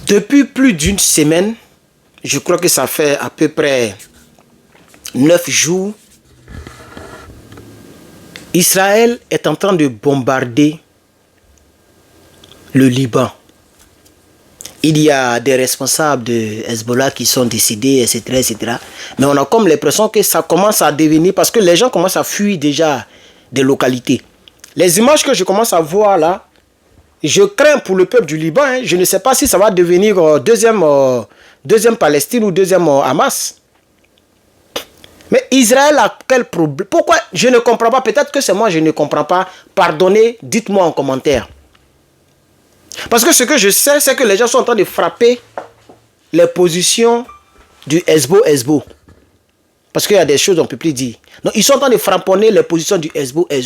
Depuis plus d'une semaine, je crois que ça fait à peu près 9 jours, Israël est en train de bombarder le Liban. Il y a des responsables de Hezbollah qui sont décédés, etc., etc. Mais on a comme l'impression que ça commence à devenir, parce que les gens commencent à fuir déjà des localités. Les images que je commence à voir là, je crains pour le peuple du Liban. Hein. Je ne sais pas si ça va devenir deuxième Palestine ou deuxième Hamas. Mais Israël a quel problème? Pourquoi? Je ne comprends pas. Peut-être que c'est moi, je ne comprends pas. Pardonnez, dites-moi en commentaire. Parce que ce que je sais, c'est que les gens sont en train de frapper les positions du Hezbollah. Parce qu'il y a des choses qu'on ne peut plus dire. Donc, ils sont en train de frapponner les positions du Hezbollah.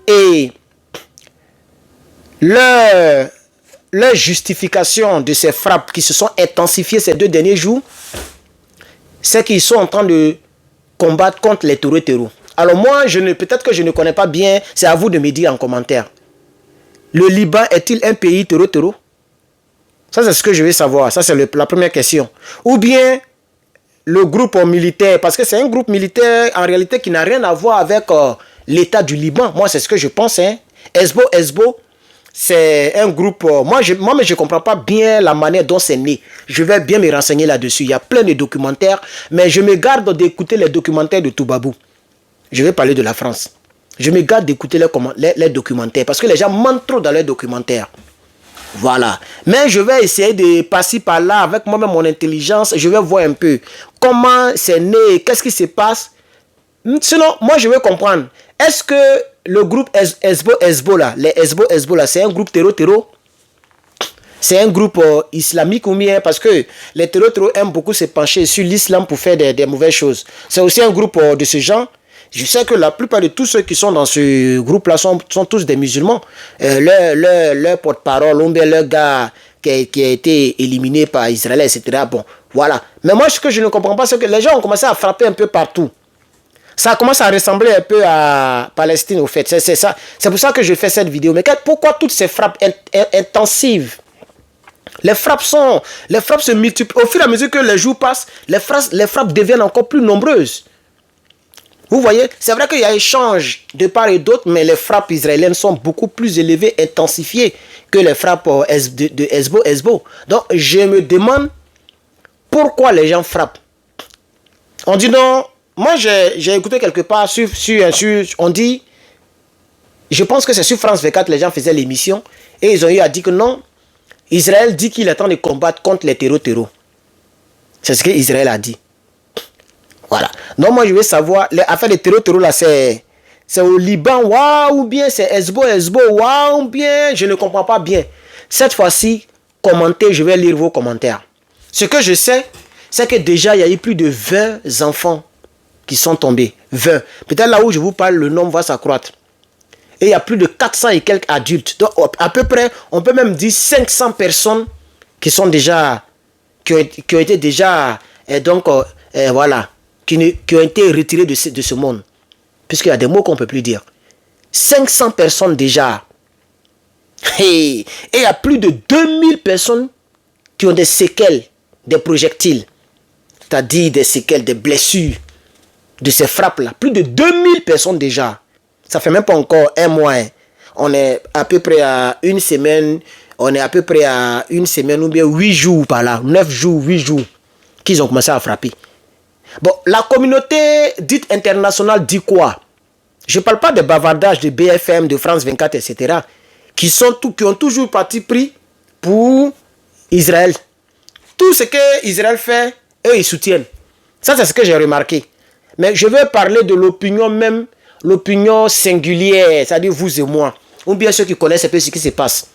Et leur justification de ces frappes qui se sont intensifiées ces 2 derniers jours, c'est qu'ils sont en train de combattre contre les terreaux. Alors moi, peut-être que je ne connais pas bien, c'est à vous de me dire en commentaire. Le Liban est-il un pays terreau? Ça, c'est ce que je veux savoir. Ça, c'est la première question. Ou bien le groupe militaire, parce que c'est un groupe militaire en réalité qui n'a rien à voir avec l'État du Liban. Moi, c'est ce que je pense. Hein. Hezbollah, c'est un groupe... Moi, je ne comprends pas bien la manière dont c'est né. Je vais bien me renseigner là-dessus. Il y a plein de documentaires, mais je me garde d'écouter les documentaires de Toubabou. Je vais parler de la France. Je me garde d'écouter les documentaires, parce que les gens mentent trop dans les documentaires. Voilà. Mais je vais essayer de passer par là avec moi-même mon intelligence. Je vais voir un peu comment c'est né, qu'est-ce qui se passe. Sinon, moi, je veux comprendre. Est-ce que le groupe Hezbollah, les Hezbollah, c'est un groupe terreau? C'est un groupe islamique ou bien? Parce que les terreaux aiment beaucoup se pencher sur l'islam pour faire des mauvaises choses. C'est aussi un groupe de ce genre. Je sais que la plupart de tous ceux qui sont dans ce groupe-là sont tous des musulmans. Leur porte-parole, ou bien leur gars qui a été éliminé par Israël, etc. Bon, voilà. Mais moi, ce que je ne comprends pas, c'est que les gens ont commencé à frapper un peu partout. Ça commence à ressembler un peu à Palestine, au fait. C'est ça. C'est pour ça que je fais cette vidéo. Mais pourquoi toutes ces frappes intensives? Les frappes se multiplient. Au fur et à mesure que les jours passent, les frappes deviennent encore plus nombreuses. Vous voyez, c'est vrai qu'il y a échange de part et d'autre, mais les frappes israéliennes sont beaucoup plus élevées, intensifiées que les frappes de Hezbollah. Donc, je me demande pourquoi les gens frappent. On dit non, moi j'ai écouté quelque part on dit, je pense que c'est sur France 24, les gens faisaient l'émission, et ils ont eu à dire que non, Israël dit qu'il est en train de combattre contre les terreaux. C'est ce qu'Israël a dit. Voilà. Donc moi je veux savoir, les affaires de terreau là, c'est au Liban, ou bien c'est Hezbollah, ou bien je ne comprends pas bien. Cette fois-ci, commentez, je vais lire vos commentaires. Ce que je sais, c'est que déjà il y a eu plus de 20 enfants qui sont tombés. 20. Peut-être là où je vous parle, le nombre va s'accroître. Et il y a plus de 400 et quelques adultes. Donc à peu près, on peut même dire 500 personnes qui sont déjà, qui ont été déjà, voilà, qui ont été retirés de ce monde. Puisqu'il y a des mots qu'on ne peut plus dire. 500 personnes déjà. Et il y a plus de 2000 personnes qui ont des séquelles, des projectiles. C'est-à-dire des séquelles, des blessures de ces frappes-là. Plus de 2000 personnes déjà. Ça fait même pas encore un mois. Hein. On est à peu près à une semaine. On est à peu près à une semaine ou bien 8 jours par là. 9 jours, 8 jours qu'ils ont commencé à frapper. Bon, la communauté dite internationale dit quoi? Je ne parle pas de bavardage de BFM, de France 24, etc. Qui ont toujours parti pris pour Israël. Tout ce que Israël fait, eux, ils soutiennent. Ça, c'est ce que j'ai remarqué. Mais je vais parler de l'opinion même, l'opinion singulière, c'est-à-dire vous et moi. Ou bien ceux qui connaissent un peu ce qui se passe.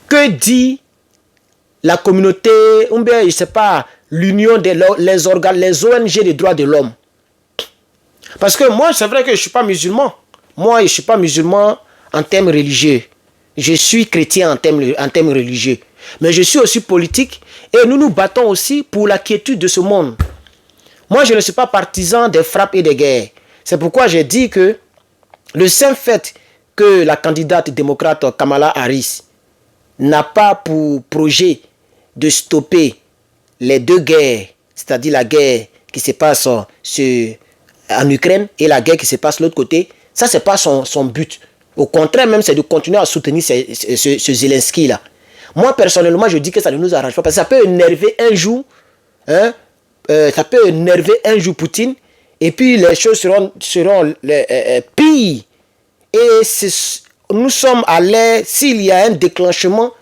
Que dit la communauté, ou bien, je ne sais pas, l'union les ONG des droits de l'homme. Parce que moi, c'est vrai que je ne suis pas musulman. Moi, je ne suis pas musulman en termes religieux. Je suis chrétien en termes religieux. Mais je suis aussi politique et nous nous battons aussi pour la quiétude de ce monde. Moi, je ne suis pas partisan des frappes et des guerres. C'est pourquoi j'ai dit que le simple fait que la candidate démocrate Kamala Harris n'a pas pour projet de stopper les deux guerres, c'est-à-dire la guerre qui se passe en Ukraine et la guerre qui se passe de l'autre côté, ça c'est pas son but. Au contraire même, c'est de continuer à soutenir ce Zelensky-là. Moi personnellement, je dis que ça ne nous arrange pas parce que ça peut énerver un jour, hein, ça peut énerver un jour Poutine et puis les choses seront pires. Et nous sommes à l'ère, s'il y a un déclenchement,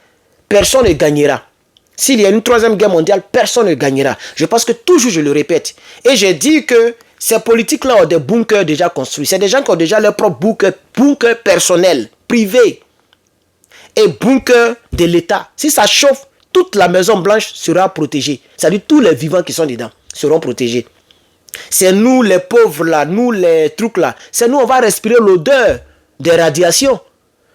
personne ne gagnera. S'il y a une troisième guerre mondiale, personne ne gagnera. Je pense que toujours je le répète. Et j'ai dit que ces politiques-là ont des bunkers déjà construits. C'est des gens qui ont déjà leur propre bunker personnel, privé. Et bunker de l'État. Si ça chauffe, toute la Maison Blanche sera protégée. C'est-à-dire tous les vivants qui sont dedans seront protégés. C'est nous les pauvres là, nous les trucs là. C'est nous on va respirer l'odeur des radiations.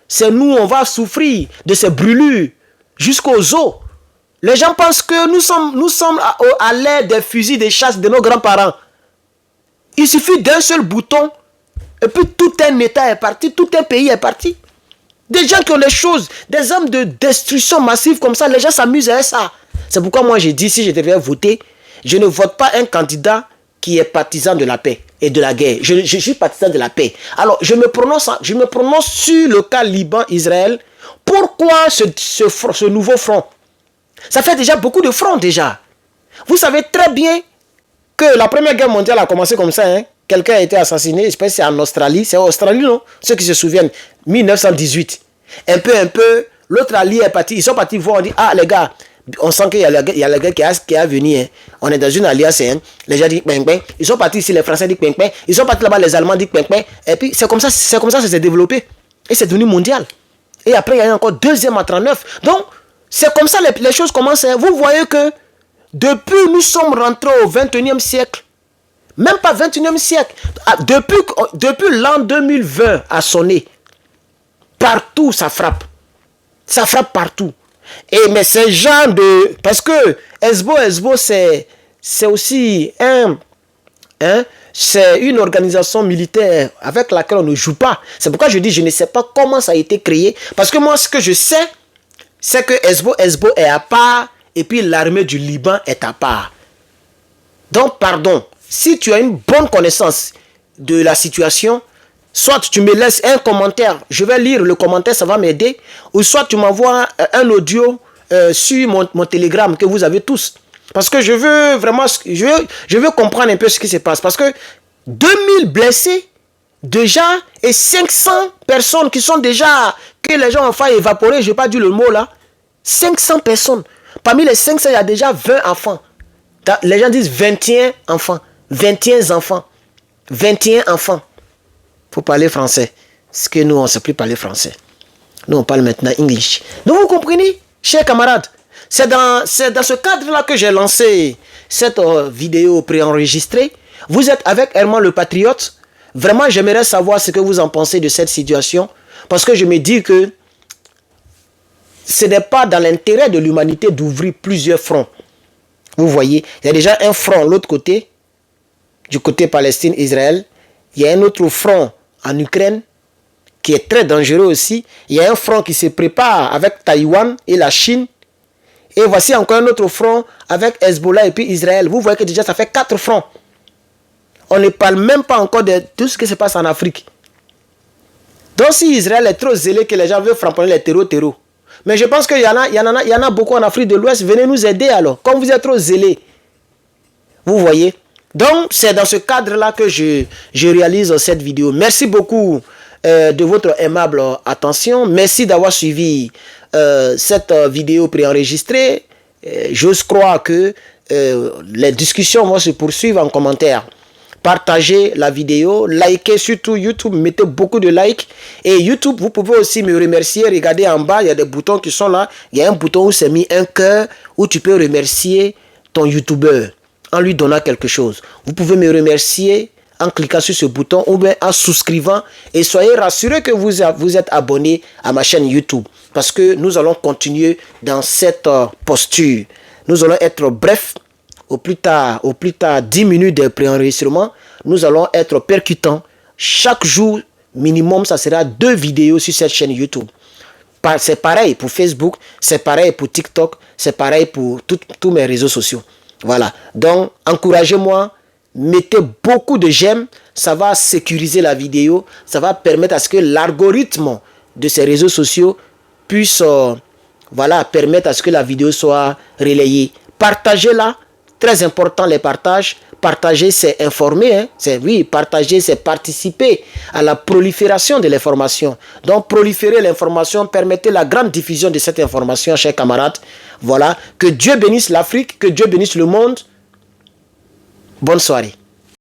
C'est nous on va souffrir de ces brûlures jusqu'aux os. Les gens pensent que nous sommes à l'ère des fusils de chasse de nos grands-parents. Il suffit d'un seul bouton et puis tout un État est parti, tout un pays est parti. Des gens qui ont des choses, des armes de destruction massive comme ça, les gens s'amusent à ça. C'est pourquoi moi j'ai dit, si je devais voter, je ne vote pas un candidat qui est partisan de la paix et de la guerre. Je suis partisan de la paix. Alors, je me prononce sur le cas Liban-Israël. Pourquoi ce nouveau front? Ça fait déjà beaucoup de fronts déjà. Vous savez très bien que la Première Guerre mondiale a commencé comme ça. Hein? Quelqu'un a été assassiné, je pense que c'est en Australie. C'est en Australie, non? Ceux qui se souviennent, 1918. Un peu, l'autre allié est parti. Ils sont partis voir, on dit, ah les gars, on sent qu'il y a la guerre qui a venu. Hein. On est dans une alliance. Hein. Les gens disent ping, ping. Ils sont partis ici, les Français disent ping, ping. Ils sont partis là-bas, les Allemands disent ping, ping. Et puis c'est comme ça que ça s'est développé. Et c'est devenu mondial. Et après, il y a eu encore deuxième en 39. Donc, c'est comme ça les choses commencent. Hein. Vous voyez que depuis nous sommes rentrés au 21e siècle, même pas 21e siècle, depuis l'an 2020 a sonné, partout ça frappe. Ça frappe partout. Mais c'est genre de... Parce que Hezbo c'est aussi c'est une organisation militaire avec laquelle on ne joue pas. C'est pourquoi je dis, je ne sais pas comment ça a été créé. Parce que moi, ce que je sais, c'est que Hezbo est à part et puis l'armée du Liban est à part. Donc, pardon, si tu as une bonne connaissance de la situation, soit tu me laisses un commentaire, je vais lire le commentaire, ça va m'aider, ou soit tu m'envoies un audio sur mon Telegram que vous avez tous. Parce que je veux vraiment, je veux comprendre un peu ce qui se passe. Parce que 2000 blessés déjà et 500 personnes qui sont déjà, que les gens ont failli évaporer, je n'ai pas dit le mot là, 500 personnes. Parmi les 500, il y a déjà 20 enfants. Les gens disent 21 enfants. 21 enfants. 21 enfants. Il faut parler français. Parce que nous, on ne sait plus parler français. Nous, on parle maintenant English. Donc, vous comprenez, chers camarades, c'est dans ce cadre-là que j'ai lancé cette vidéo préenregistrée. Vous êtes avec Herman le Patriote. Vraiment, j'aimerais savoir ce que vous en pensez de cette situation. Parce que je me dis que ce n'est pas dans l'intérêt de l'humanité d'ouvrir plusieurs fronts. Vous voyez, il y a déjà un front de l'autre côté, du côté Palestine-Israël. Il y a un autre front en Ukraine, qui est très dangereux aussi. Il y a un front qui se prépare avec Taïwan et la Chine. Et voici encore un autre front avec Hezbollah et puis Israël. Vous voyez que déjà ça fait 4 fronts. On ne parle même pas encore de tout ce qui se passe en Afrique. Donc si Israël est trop zélé que les gens veulent frapper les terreaux. Mais je pense qu'il y en a beaucoup en Afrique de l'Ouest. Venez nous aider alors. Comme vous êtes trop zélés. Vous voyez. Donc c'est dans ce cadre-là que je réalise cette vidéo. Merci beaucoup de votre aimable attention. Merci d'avoir suivi cette vidéo préenregistrée. J'ose croire que les discussions vont se poursuivre en commentaire. Partagez la vidéo, likez surtout YouTube, mettez beaucoup de likes. Et YouTube, vous pouvez aussi me remercier. Regardez en bas, il y a des boutons qui sont là. Il y a un bouton où c'est mis un cœur, où tu peux remercier ton YouTuber en lui donnant quelque chose. Vous pouvez me remercier en cliquant sur ce bouton ou bien en souscrivant. Et soyez rassurés que vous êtes abonné à ma chaîne YouTube. Parce que nous allons continuer dans cette posture. Nous allons être brefs. Au plus tard 10 minutes de préenregistrement, nous allons être percutants. Chaque jour, minimum, ça sera 2 vidéos sur cette chaîne YouTube. C'est pareil pour Facebook, c'est pareil pour TikTok, c'est pareil pour tous mes réseaux sociaux. Voilà. Donc, encouragez-moi, mettez beaucoup de j'aime, ça va sécuriser la vidéo, ça va permettre à ce que l'algorithme de ces réseaux sociaux puisse permettre à ce que la vidéo soit relayée. Partagez-la, très important les partages. Partager, c'est informer, hein. Partager, c'est participer à la prolifération de l'information. Donc, proliférer l'information, permettez la grande diffusion de cette information, chers camarades. Voilà, que Dieu bénisse l'Afrique, que Dieu bénisse le monde. Bonne soirée.